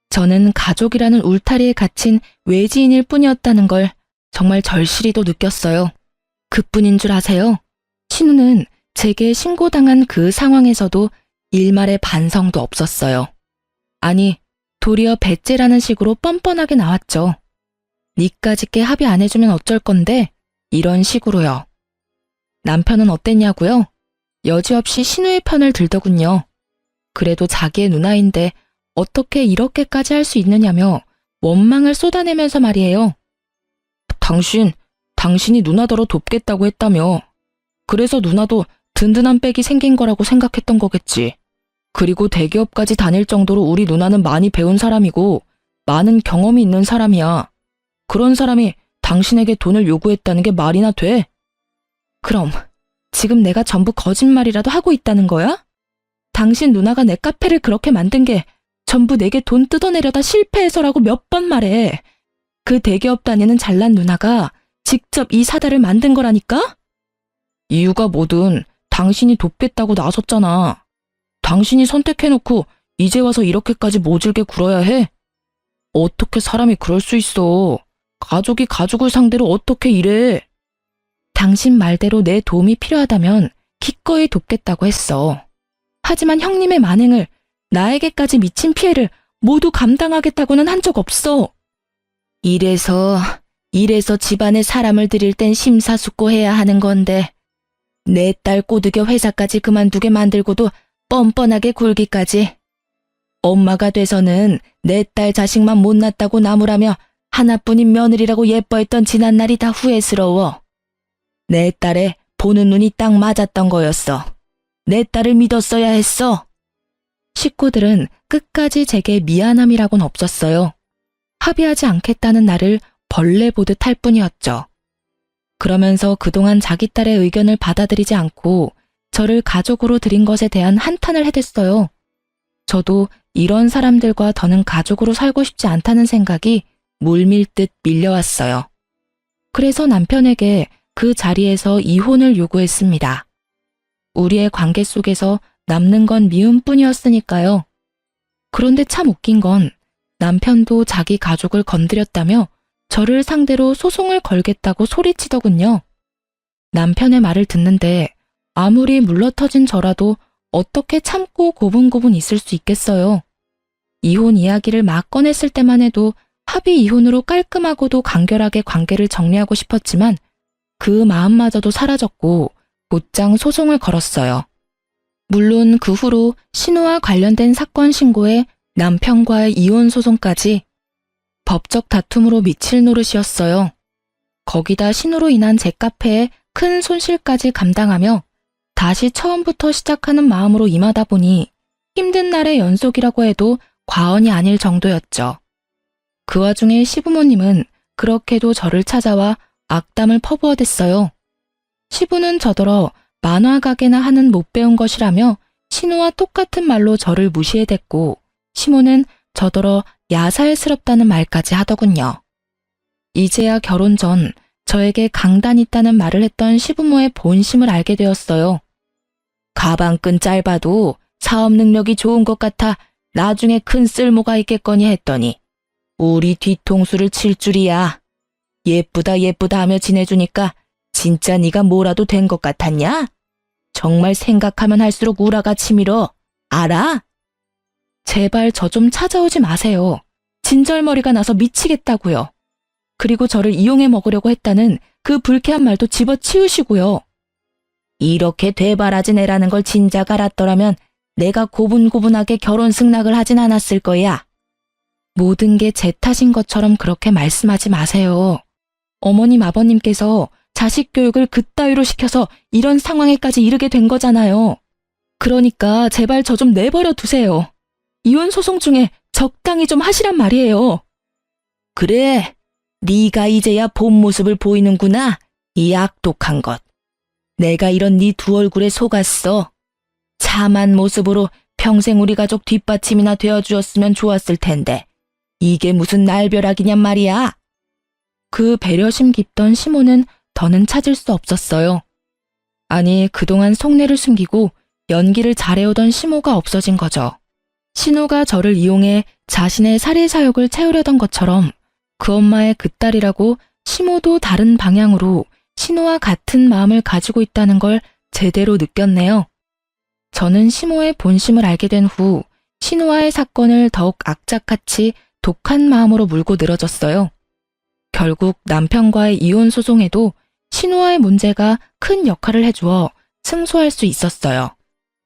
저는 가족이라는 울타리에 갇힌 외지인일 뿐이었다는 걸 정말 절실히도 느꼈어요. 그뿐인 줄 아세요? 신우는 제게 신고당한 그 상황에서도 일말의 반성도 없었어요. 아니, 도리어 배째라는 식으로 뻔뻔하게 나왔죠. 니까짓게 합의 안 해주면 어쩔 건데 이런 식으로요. 남편은 어땠냐고요? 여지없이 신우의 편을 들더군요. 그래도 자기의 누나인데 어떻게 이렇게까지 할 수 있느냐며 원망을 쏟아내면서 말이에요. 당신이 누나더러 돕겠다고 했다며. 그래서 누나도 든든한 백이 생긴 거라고 생각했던 거겠지. 그리고 대기업까지 다닐 정도로 우리 누나는 많이 배운 사람이고 많은 경험이 있는 사람이야. 그런 사람이 당신에게 돈을 요구했다는 게 말이나 돼? 그럼 지금 내가 전부 거짓말이라도 하고 있다는 거야? 당신 누나가 내 카페를 그렇게 만든 게 전부 내게 돈 뜯어내려다 실패해서라고 몇 번 말해. 그 대기업 다니는 잘난 누나가 직접 이 사다를 만든 거라니까? 이유가 뭐든 당신이 돕겠다고 나섰잖아. 당신이 선택해놓고 이제 와서 이렇게까지 모질게 굴어야 해? 어떻게 사람이 그럴 수 있어. 가족이 가족을 상대로 어떻게 이래. 당신 말대로 내 도움이 필요하다면 기꺼이 돕겠다고 했어. 하지만 형님의 만행을, 나에게까지 미친 피해를 모두 감당하겠다고는 한 적 없어. 이래서 집안에 사람을 들일 땐 심사숙고해야 하는 건데 내 딸 꼬드겨 회사까지 그만두게 만들고도 뻔뻔하게 굴기까지. 엄마가 돼서는 내 딸 자식만 못났다고 나무라며 하나뿐인 며느리라고 예뻐했던 지난날이 다 후회스러워. 내 딸에 보는 눈이 딱 맞았던 거였어. 내 딸을 믿었어야 했어. 식구들은 끝까지 제게 미안함이라고는 없었어요. 합의하지 않겠다는 나를 벌레 보듯 할 뿐이었죠. 그러면서 그동안 자기 딸의 의견을 받아들이지 않고 저를 가족으로 들인 것에 대한 한탄을 해댔어요. 저도 이런 사람들과 더는 가족으로 살고 싶지 않다는 생각이 물밀듯 밀려왔어요. 그래서 남편에게 그 자리에서 이혼을 요구했습니다. 우리의 관계 속에서 남는 건 미움뿐이었으니까요. 그런데 참 웃긴 건 남편도 자기 가족을 건드렸다며 저를 상대로 소송을 걸겠다고 소리치더군요. 남편의 말을 듣는데 아무리 물러터진 저라도 어떻게 참고 고분고분 있을 수 있겠어요. 이혼 이야기를 막 꺼냈을 때만 해도 합의 이혼으로 깔끔하고도 간결하게 관계를 정리하고 싶었지만 그 마음마저도 사라졌고 곧장 소송을 걸었어요. 물론 그 후로 신우와 관련된 사건 신고에 남편과의 이혼 소송까지 법적 다툼으로 미칠 노릇이었어요. 거기다 신우로 인한 제 카페에 큰 손실까지 감당하며 다시 처음부터 시작하는 마음으로 임하다 보니 힘든 날의 연속이라고 해도 과언이 아닐 정도였죠. 그 와중에 시부모님은 그렇게도 저를 찾아와 악담을 퍼부어댔어요. 시부는 저더러 만화 가게나 하는 못 배운 것이라며 신우와 똑같은 말로 저를 무시해댔고 시모는 저더러 야살스럽다는 말까지 하더군요. 이제야 결혼 전 저에게 강단 있다는 말을 했던 시부모의 본심을 알게 되었어요. 가방끈 짧아도 사업 능력이 좋은 것 같아 나중에 큰 쓸모가 있겠거니 했더니 우리 뒤통수를 칠 줄이야. 예쁘다 예쁘다 하며 지내주니까 진짜 네가 뭐라도 된 것 같았냐? 정말 생각하면 할수록 우라가 치밀어. 알아? 제발 저 좀 찾아오지 마세요. 진절머리가 나서 미치겠다고요. 그리고 저를 이용해 먹으려고 했다는 그 불쾌한 말도 집어치우시고요. 이렇게 되바라진 애라는 걸 진작 알았더라면 내가 고분고분하게 결혼 승낙을 하진 않았을 거야. 모든 게 제 탓인 것처럼 그렇게 말씀하지 마세요. 어머님, 아버님께서 자식 교육을 그따위로 시켜서 이런 상황에까지 이르게 된 거잖아요. 그러니까 제발 저 좀 내버려 두세요. 이혼 소송 중에 적당히 좀 하시란 말이에요. 그래, 네가 이제야 본 모습을 보이는구나. 이 악독한 것. 내가 이런 네 두 얼굴에 속았어. 참한 모습으로 평생 우리 가족 뒷받침이나 되어주었으면 좋았을 텐데 이게 무슨 날벼락이냔 말이야. 그 배려심 깊던 시모는 더는 찾을 수 없었어요. 아니, 그동안 속내를 숨기고 연기를 잘해오던 시모가 없어진 거죠. 신우가 저를 이용해 자신의 살해 사욕을 채우려던 것처럼 그 엄마의 그 딸이라고 시모도 다른 방향으로 신우와 같은 마음을 가지고 있다는 걸 제대로 느꼈네요. 저는 시모의 본심을 알게 된 후 신우와의 사건을 더욱 악착같이 독한 마음으로 물고 늘어졌어요. 결국 남편과의 이혼 소송에도 신우와의 문제가 큰 역할을 해주어 승소할 수 있었어요.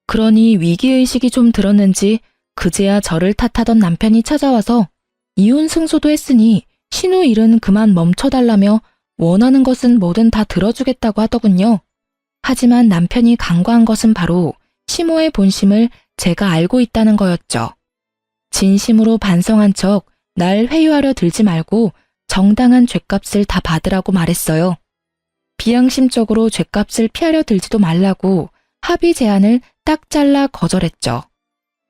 그러니 위기의식이 좀 들었는지 그제야 저를 탓하던 남편이 찾아와서 이혼 승소도 했으니 신우 일은 그만 멈춰달라며 원하는 것은 뭐든 다 들어주겠다고 하더군요. 하지만 남편이 간과한 것은 바로 시모의 본심을 제가 알고 있다는 거였죠. 진심으로 반성한 척 날 회유하려 들지 말고 정당한 죗값을 다 받으라고 말했어요. 비양심적으로 죗값을 피하려 들지도 말라고 합의 제안을 딱 잘라 거절했죠.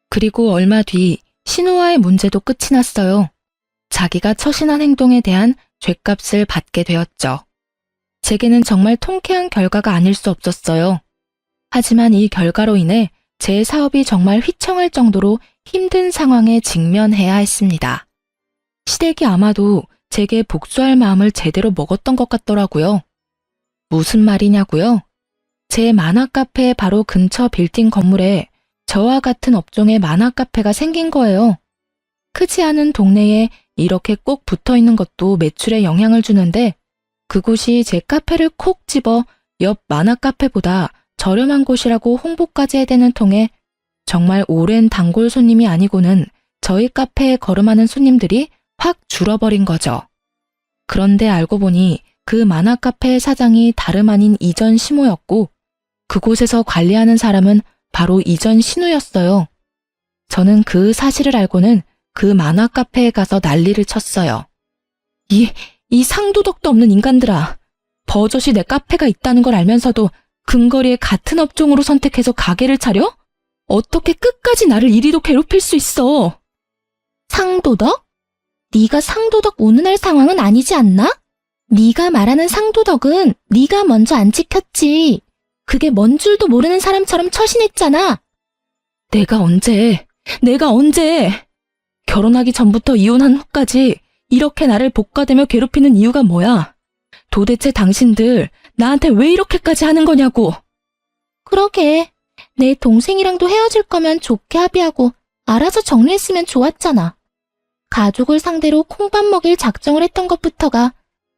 그리고 얼마 뒤 신우와의 문제도 끝이 났어요. 자기가 처신한 행동에 대한 죗값을 받게 되었죠. 제게는 정말 통쾌한 결과가 아닐 수 없었어요. 하지만 이 결과로 인해 제 사업이 정말 휘청할 정도로 힘든 상황에 직면해야 했습니다. 시댁이 아마도 제게 복수할 마음을 제대로 먹었던 것 같더라고요. 무슨 말이냐고요? 제 만화 카페 바로 근처 빌딩 건물에 저와 같은 업종의 만화 카페가 생긴 거예요. 크지 않은 동네에 이렇게 꼭 붙어 있는 것도 매출에 영향을 주는데 그곳이 제 카페를 콕 집어 옆 만화 카페보다 저렴한 곳이라고 홍보까지 해대는 통에 정말 오랜 단골 손님이 아니고는 저희 카페에 걸음하는 손님들이 확 줄어버린 거죠. 그런데 알고 보니 그 만화 카페의 사장이 다름 아닌 이전 시모였고 그곳에서 관리하는 사람은 바로 이전 신우였어요. 저는 그 사실을 알고는 그 만화 카페에 가서 난리를 쳤어요. 이 상도덕도 없는 인간들아. 버젓이 내 카페가 있다는 걸 알면서도 근거리에 같은 업종으로 선택해서 가게를 차려? 어떻게 끝까지 나를 이리도 괴롭힐 수 있어? 상도덕? 네가 상도덕 운운할 상황은 아니지 않나? 네가 말하는 상도덕은 네가 먼저 안 지켰지. 그게 뭔 줄도 모르는 사람처럼 처신했잖아. 내가 언제? 결혼하기 전부터 이혼한 후까지 이렇게 나를 복가대며 괴롭히는 이유가 뭐야? 도대체 당신들 나한테 왜 이렇게까지 하는 거냐고. 그러게. 내 동생이랑도 헤어질 거면 좋게 합의하고 알아서 정리했으면 좋았잖아. 가족을 상대로 콩밥 먹일 작정을 했던 것부터가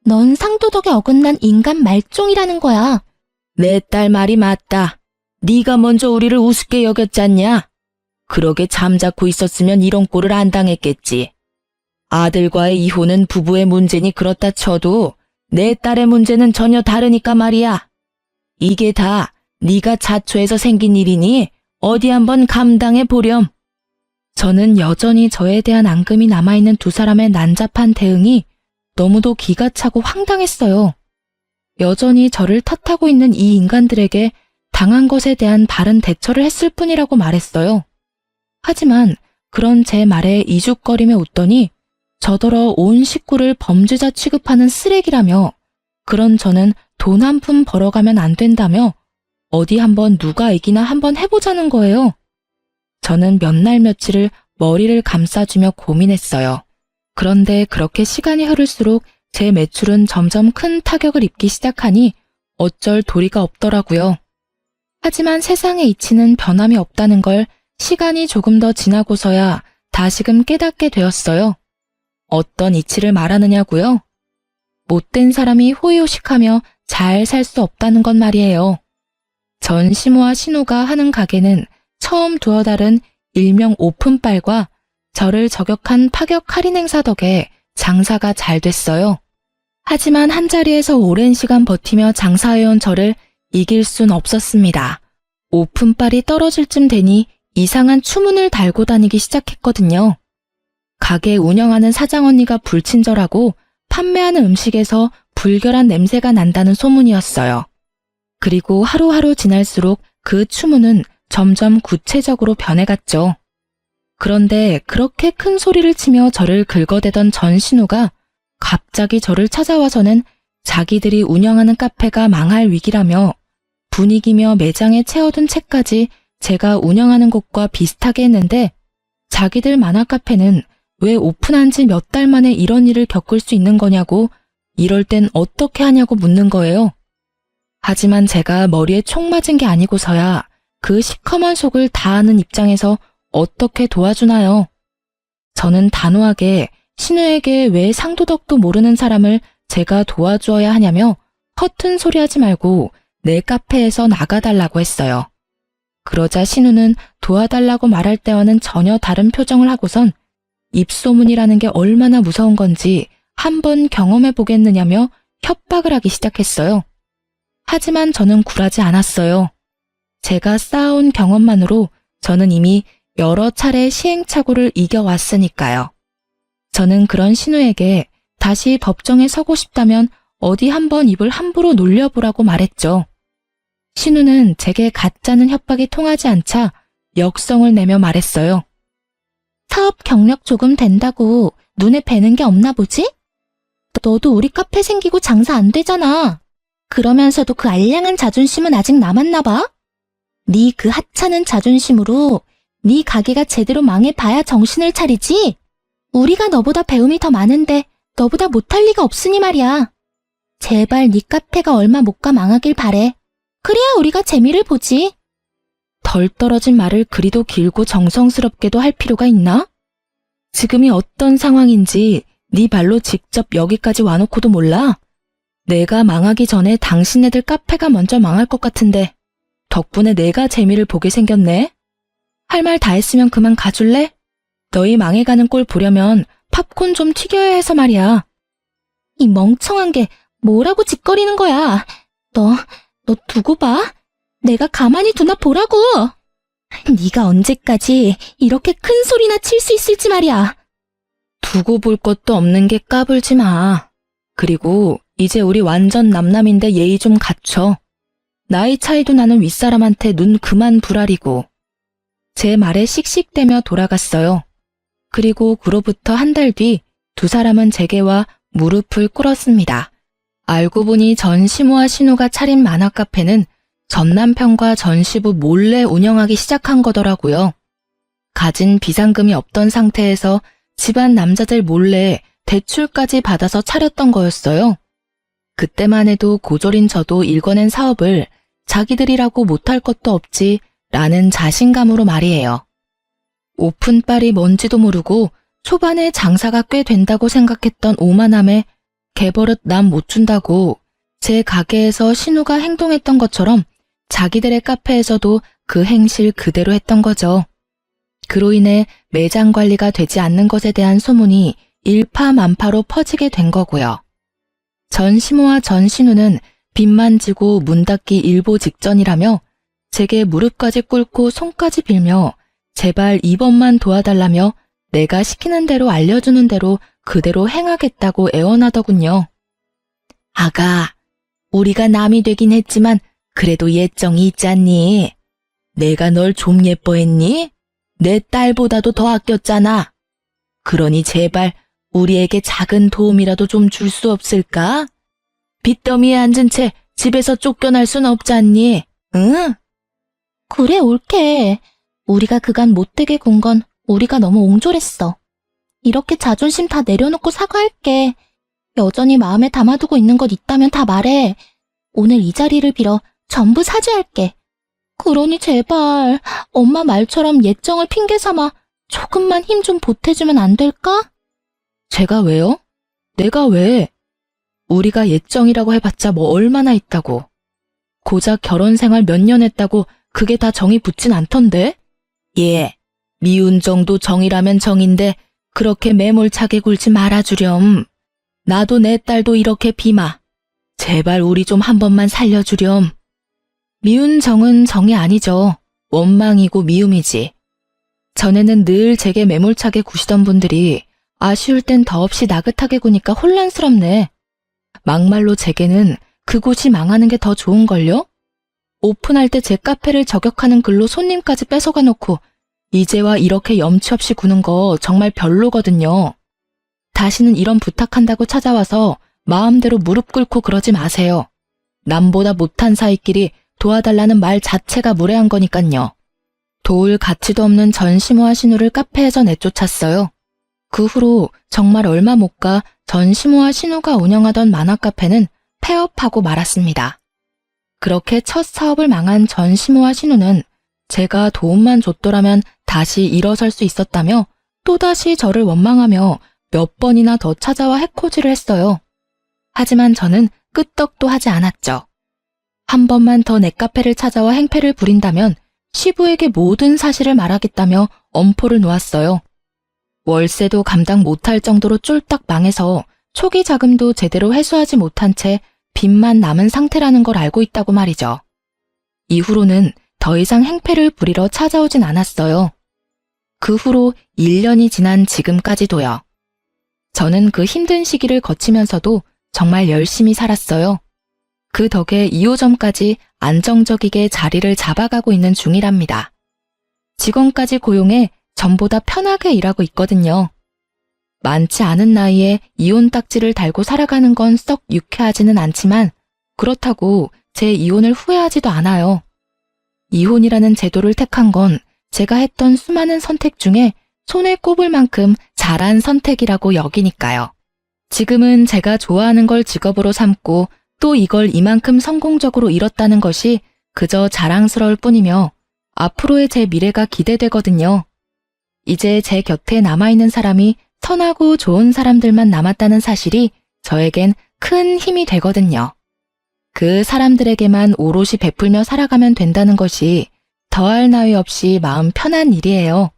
넌 상도덕에 어긋난 인간 말종이라는 거야. 내 딸 말이 맞다. 네가 먼저 우리를 우습게 여겼잖냐? 그러게 잠자코 있었으면 이런 꼴을 안 당했겠지. 아들과의 이혼은 부부의 문제니 그렇다 쳐도 내 딸의 문제는 전혀 다르니까 말이야. 이게 다 네가 자초해서 생긴 일이니 어디 한번 감당해 보렴. 저는 여전히 저에 대한 앙금이 남아있는 두 사람의 난잡한 대응이 너무도 기가 차고 황당했어요. 여전히 저를 탓하고 있는 이 인간들에게 당한 것에 대한 바른 대처를 했을 뿐이라고 말했어요. 하지만 그런 제 말에 이죽거리며 웃더니 저더러 온 식구를 범죄자 취급하는 쓰레기라며 그런 저는 돈 한 푼 벌어가면 안 된다며 어디 한번 누가 이기나 한번 해보자는 거예요. 저는 몇 날 며칠을 머리를 감싸주며 고민했어요. 그런데 그렇게 시간이 흐를수록 제 매출은 점점 큰 타격을 입기 시작하니 어쩔 도리가 없더라고요. 하지만 세상의 이치는 변함이 없다는 걸 시간이 조금 더 지나고서야 다시금 깨닫게 되었어요. 어떤 이치를 말하느냐고요? 못된 사람이 호의호식하며 잘 살 수 없다는 건 말이에요. 전 시모와 신우가 하는 가게는 처음 두어 달은 일명 오픈빨과 저를 저격한 파격 할인 행사 덕에 장사가 잘 됐어요. 하지만 한자리에서 오랜 시간 버티며 장사해온 저를 이길 순 없었습니다. 오픈빨이 떨어질 쯤 되니 이상한 추문을 달고 다니기 시작했거든요. 가게 운영하는 사장 언니가 불친절하고 판매하는 음식에서 불결한 냄새가 난다는 소문이었어요. 그리고 하루하루 지날수록 그 추문은 점점 구체적으로 변해갔죠. 그런데 그렇게 큰 소리를 치며 저를 긁어대던 전신우가 갑자기 저를 찾아와서는 자기들이 운영하는 카페가 망할 위기라며 분위기며 매장에 채워둔 책까지 제가 운영하는 곳과 비슷하게 했는데 자기들 만화 카페는 왜 오픈한 지 몇 달 만에 이런 일을 겪을 수 있는 거냐고 이럴 땐 어떻게 하냐고 묻는 거예요. 하지만 제가 머리에 총 맞은 게 아니고서야 그 시커먼 속을 다 아는 입장에서 어떻게 도와주나요? 저는 단호하게 신우에게 왜 상도덕도 모르는 사람을 제가 도와주어야 하냐며 허튼 소리 하지 말고 내 카페에서 나가달라고 했어요. 그러자 신우는 도와달라고 말할 때와는 전혀 다른 표정을 하고선 입소문이라는 게 얼마나 무서운 건지 한번 경험해 보겠느냐며 협박을 하기 시작했어요. 하지만 저는 굴하지 않았어요. 제가 쌓아온 경험만으로 저는 이미 여러 차례 시행착오를 이겨왔으니까요. 저는 그런 신우에게 다시 법정에 서고 싶다면 어디 한번 입을 함부로 놀려보라고 말했죠. 신우는 제게 가짜는 협박이 통하지 않자 역성을 내며 말했어요. 사업 경력 조금 된다고 눈에 뵈는 게 없나 보지? 너도 우리 카페 생기고 장사 안 되잖아. 그러면서도 그 알량한 자존심은 아직 남았나 봐? 네 그 하찮은 자존심으로 네 가게가 제대로 망해봐야 정신을 차리지? 우리가 너보다 배움이 더 많은데 너보다 못할 리가 없으니 말이야. 제발 네 카페가 얼마 못 가 망하길 바래. 그래야 우리가 재미를 보지. 덜 떨어진 말을 그리도 길고 정성스럽게도 할 필요가 있나? 지금이 어떤 상황인지 네 발로 직접 여기까지 와놓고도 몰라? 내가 망하기 전에 당신네들 카페가 먼저 망할 것 같은데 덕분에 내가 재미를 보게 생겼네. 할 말 다 했으면 그만 가줄래? 너희 망해가는 꼴 보려면 팝콘 좀 튀겨야 해서 말이야. 이 멍청한 게 뭐라고 짓거리는 거야. 너 두고 봐. 내가 가만히 두나 보라고. 네가 언제까지 이렇게 큰 소리나 칠 수 있을지 말이야. 두고 볼 것도 없는 게 까불지 마. 그리고 이제 우리 완전 남남인데 예의 좀 갖춰. 나이 차이도 나는 윗사람한테 눈 그만 부라리고. 제 말에 씩씩대며 돌아갔어요. 그리고 그로부터 한 달 뒤 두 사람은 제게와 무릎을 꿇었습니다. 알고 보니 전 시모와 신우가 차린 만화 카페는 전 남편과 전 시부 몰래 운영하기 시작한 거더라고요. 가진 비상금이 없던 상태에서 집안 남자들 몰래 대출까지 받아서 차렸던 거였어요. 그때만 해도 고졸인 저도 일궈낸 사업을 자기들이라고 못할 것도 없지 라는 자신감으로 말이에요. 오픈빨이 뭔지도 모르고 초반에 장사가 꽤 된다고 생각했던 오만함에 개버릇 남 못 준다고 제 가게에서 신우가 행동했던 것처럼 자기들의 카페에서도 그 행실 그대로 했던 거죠. 그로 인해 매장 관리가 되지 않는 것에 대한 소문이 일파만파로 퍼지게 된 거고요. 전 시모와 전 신우는 빚만 지고 문 닫기 일보 직전이라며 제게 무릎까지 꿇고 손까지 빌며 제발 이번만 도와달라며 내가 시키는 대로 알려주는 대로 그대로 행하겠다고 애원하더군요. 아가, 우리가 남이 되긴 했지만 그래도 예정이 있잖니. 내가 널 좀 예뻐했니? 내 딸보다도 더 아꼈잖아. 그러니 제발 우리에게 작은 도움이라도 좀 줄 수 없을까? 빚더미에 앉은 채 집에서 쫓겨날 순 없잖니. 응? 그래, 옳게. 우리가 그간 못되게 군 건 우리가 너무 옹졸했어. 이렇게 자존심 다 내려놓고 사과할게. 여전히 마음에 담아두고 있는 것 있다면 다 말해. 오늘 이 자리를 빌어 전부 사죄할게. 그러니 제발 엄마 말처럼 예정을 핑계 삼아 조금만 힘 좀 보태주면 안 될까? 제가 왜요? 내가 왜? 우리가 예정이라고 해봤자 뭐 얼마나 있다고. 고작 결혼 생활 몇 년 했다고 그게 다 정이 붙진 않던데? 예, 미운 정도 정이라면 정인데 그렇게 매몰차게 굴지 말아주렴. 나도 내 딸도 이렇게 비마. 제발 우리 좀 한 번만 살려주렴. 미운 정은 정이 아니죠. 원망이고 미움이지. 전에는 늘 제게 매몰차게 구시던 분들이 아쉬울 땐 더없이 나긋하게 구니까 혼란스럽네. 막말로 제게는 그곳이 망하는 게 더 좋은걸요? 오픈할 때 제 카페를 저격하는 글로 손님까지 뺏어가 놓고 이제와 이렇게 염치 없이 구는 거 정말 별로거든요. 다시는 이런 부탁한다고 찾아와서 마음대로 무릎 꿇고 그러지 마세요. 남보다 못한 사이끼리 도와달라는 말 자체가 무례한 거니깐요. 도울 가치도 없는 전시모아 신우를 카페에서 내쫓았어요. 그 후로 정말 얼마 못 가 전시모아 신우가 운영하던 만화 카페는 폐업하고 말았습니다. 그렇게 첫 사업을 망한 전시모아 신우는 제가 도움만 줬더라면 다시 일어설 수 있었다며 또다시 저를 원망하며 몇 번이나 더 찾아와 해코지를 했어요. 하지만 저는 끄떡도 하지 않았죠. 한 번만 더 내 카페를 찾아와 행패를 부린다면 시부에게 모든 사실을 말하겠다며 엄포를 놓았어요. 월세도 감당 못할 정도로 쫄딱 망해서 초기 자금도 제대로 회수하지 못한 채 빚만 남은 상태라는 걸 알고 있다고 말이죠. 이후로는 더 이상 행패를 부리러 찾아오진 않았어요. 그 후로 1년이 지난 지금까지도요. 저는 그 힘든 시기를 거치면서도 정말 열심히 살았어요. 그 덕에 2호점까지 안정적이게 자리를 잡아가고 있는 중이랍니다. 직원까지 고용해 전보다 편하게 일하고 있거든요. 많지 않은 나이에 이혼 딱지를 달고 살아가는 건 썩 유쾌하지는 않지만 그렇다고 제 이혼을 후회하지도 않아요. 이혼이라는 제도를 택한 건 제가 했던 수많은 선택 중에 손에 꼽을 만큼 잘한 선택이라고 여기니까요. 지금은 제가 좋아하는 걸 직업으로 삼고 또 이걸 이만큼 성공적으로 이뤘다는 것이 그저 자랑스러울 뿐이며 앞으로의 제 미래가 기대되거든요. 이제 제 곁에 남아있는 사람이 선하고 좋은 사람들만 남았다는 사실이 저에겐 큰 힘이 되거든요. 그 사람들에게만 오롯이 베풀며 살아가면 된다는 것이 더할 나위 없이 마음 편한 일이에요.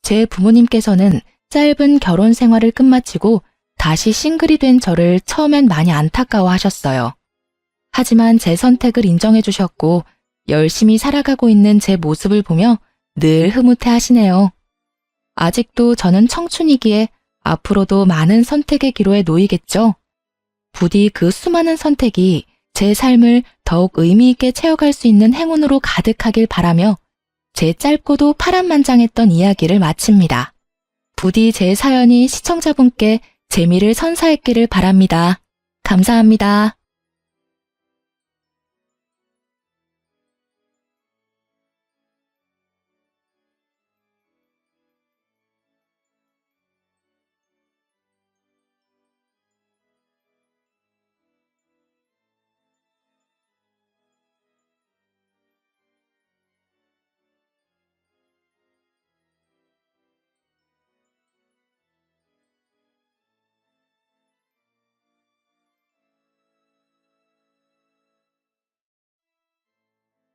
제 부모님께서는 짧은 결혼 생활을 끝마치고 다시 싱글이 된 저를 처음엔 많이 안타까워 하셨어요. 하지만 제 선택을 인정해 주셨고 열심히 살아가고 있는 제 모습을 보며 늘 흐뭇해 하시네요. 아직도 저는 청춘이기에 앞으로도 많은 선택의 기로에 놓이겠죠. 부디 그 수많은 선택이 제 삶을 더욱 의미 있게 채워갈 수 있는 행운으로 가득하길 바라며 제 짧고도 파란만장했던 이야기를 마칩니다. 부디 제 사연이 시청자분께 재미를 선사했기를 바랍니다. 감사합니다.